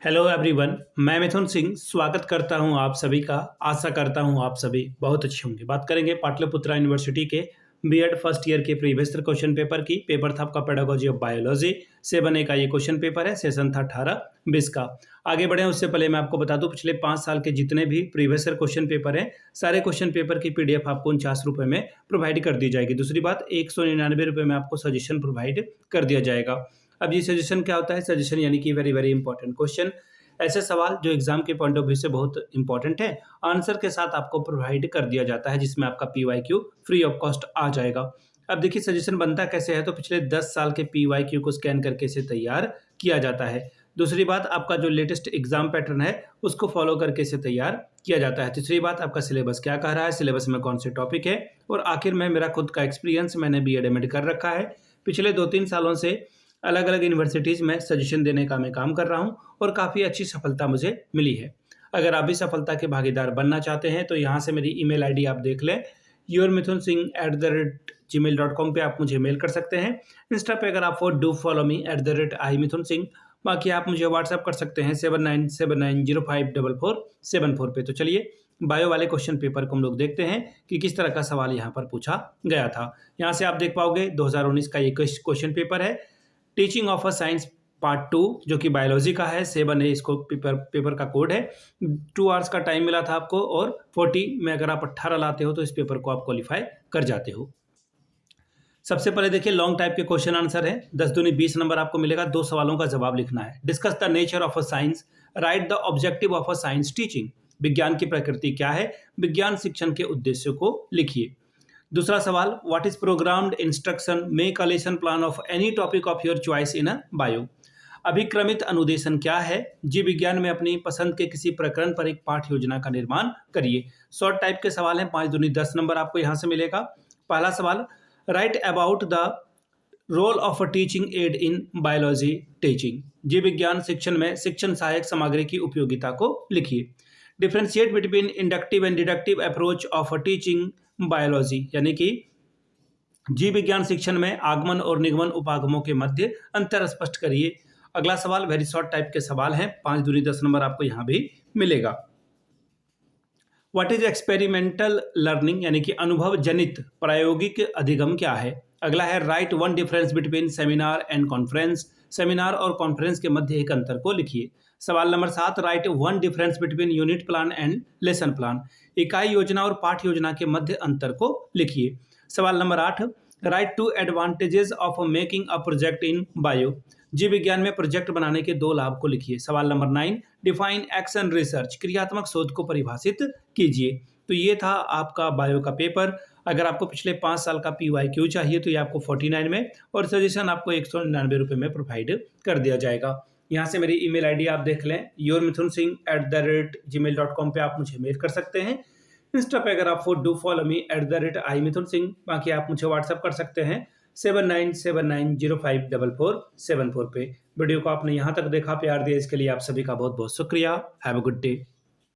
Hello everyone, मैं मिथुन सिंह स्वागत करता हूं आप सभी का। आशा करता हूं आप सभी बहुत अच्छे होंगे। बात करेंगे पाटलिपुत्रा यूनिवर्सिटी के बीएड फर्स्ट ईयर के प्रीवियस क्वेश्चन पेपर की। पेपर था आपका पेडागोजी ऑफ बायोलॉजी 7A का ये क्वेश्चन पेपर है। सेशन था 18-20 का। आगे बढ़े उससे पहले मैं आपको बता दूं पिछले 5 साल के जितने भी प्रीवियस क्वेश्चन पेपर हैं सारे क्वेश्चन पेपर की पीडीएफ आपको 49 रुपये में प्रोवाइड कर दी जाएगी। दूसरी बात 199 रुपये में आपको सजेशन प्रोवाइड कर दिया जाएगा। अब ये सजेशन क्या होता है? सजेशन यानी कि वेरी वेरी इंपॉर्टेंट क्वेश्चन, ऐसे सवाल जो एग्जाम के पॉइंट ऑफ व्यू से बहुत इंपॉर्टेंट है, आंसर के साथ आपको प्रोवाइड कर दिया जाता है, जिसमें आपका पीवाईक्यू फ्री ऑफ कॉस्ट आ जाएगा। अब देखिए सजेशन बनता कैसे है, तो पिछले 10 साल के पीवाईक्यू को स्कैन करके इसे तैयार किया जाता है। दूसरी बात, आपका जो लेटेस्ट एग्जाम पैटर्न है उसको फॉलो करके इसे तैयार किया जाता है। तीसरी बात, आपका सिलेबस क्या कह रहा है, सिलेबस में कौन से टॉपिक है, और आखिर में मेरा खुद का एक्सपीरियंस, मैंने बीएड एमएड कर रखा है। पिछले 2-3 सालों से अलग अलग यूनिवर्सिटीज़ में सजेशन देने का मैं काम कर रहा हूं और काफ़ी अच्छी सफलता मुझे मिली है। अगर आप भी सफलता के भागीदार बनना चाहते हैं तो यहाँ से मेरी ईमेल आईडी आप देख लें, yourmithunSingh@gmail.com पे आप मुझे मेल कर सकते हैं। इंस्टा पे अगर आप डू फॉलो मी @iMithunSingh। बाकी आप मुझे व्हाट्सएप कर सकते हैं 7979054474 पे। तो चलिए बायो वाले क्वेश्चन पेपर को हम लोग देखते हैं कि किस तरह का सवाल यहाँ पर पूछा गया था। यहाँ से आप देख पाओगे 2019 का ये क्वेश्चन पेपर है, teaching of a science part 2, जो कि बायोलॉजी का है। 7A इसको पेपर का कोड है। 2 आवर्स का टाइम मिला था आपको और 40 में अगर आप 18 लाते हो तो इस पेपर को आप क्वालिफाई कर जाते हो। सबसे पहले देखिए लॉन्ग टाइप के क्वेश्चन आंसर है। 10 दूनी 20 नंबर आपको मिलेगा। 2 सवालों का जवाब लिखना है। Discuss the nature of a science, right the objective of a science teaching. विज्ञान की प्रकृति क्या है, विज्ञान शिक्षण के उद्देश्यों को लिखिए। दूसरा सवाल, what is programmed instruction, make a lesson plan of any topic of your choice in a bio. अभिक्रमित अनुदेशन क्या है, जीव विज्ञान में अपनी पसंद के किसी प्रकरण पर एक पाठ योजना का निर्माण करिए। शॉर्ट टाइप के सवाल हैं। 5 दूनी 10 नंबर आपको यहाँ से मिलेगा। पहला सवाल, write about the role of a teaching aid in biology teaching. जीव विज्ञान शिक्षण में शिक्षण सहायक सामग्री की उपयोगिता को लिखिए। Differentiate between inductive and deductive approach of a teaching biology, यानी कि जीव विज्ञान शिक्षण में आगमन और निगमन उपागमों के मध्य अंतर स्पष्ट करिए। अगला सवाल वेरी शॉर्ट टाइप के सवाल हैं। 5 दूनी 10 नंबर आपको यहां भी मिलेगा। व्हाट इज एक्सपेरिमेंटल लर्निंग, यानी कि अनुभव जनित प्रायोगिक अधिगम क्या है। अगला है right one difference between seminar and conference. Seminar और कॉन्फ्रेंस के मध्य एक अंतर को लिखिए। सवाल number 7, right one difference between unit plan and lesson plan. इकाई योजना और पाठ योजना के मध्य अंतर को लिखिए। सवाल number 8, right 2 advantages of making a project in bio. जीव विज्ञान में प्रोजेक्ट बनाने के 2 लाभ को लिखिए। सवाल नंबर 9, डिफाइन एक्शन रिसर्च। क्रियात्मक शोध को परिभाषित कीजिए। तो ये था आपका बायो का पेपर। अगर आपको पिछले 5 साल का पीवाईक्यू चाहिए तो ये आपको 49 में और सजेशन आपको 199 रुपये में प्रोवाइड कर दिया जाएगा। यहाँ से मेरी ईमेल आईडी आप देख लें, yourmithunSingh@gmail.com पे आप मुझे मेल कर सकते हैं। इंस्टा पे अगर आप डू फॉलो मी @iMithunSingh। बाकी आप मुझे व्हाट्सएप कर सकते हैं 7979054474 पे। वीडियो को आपने यहाँ तक देखा, प्यार दिया, इसके लिए आप सभी का बहुत बहुत शुक्रिया। Have a good day.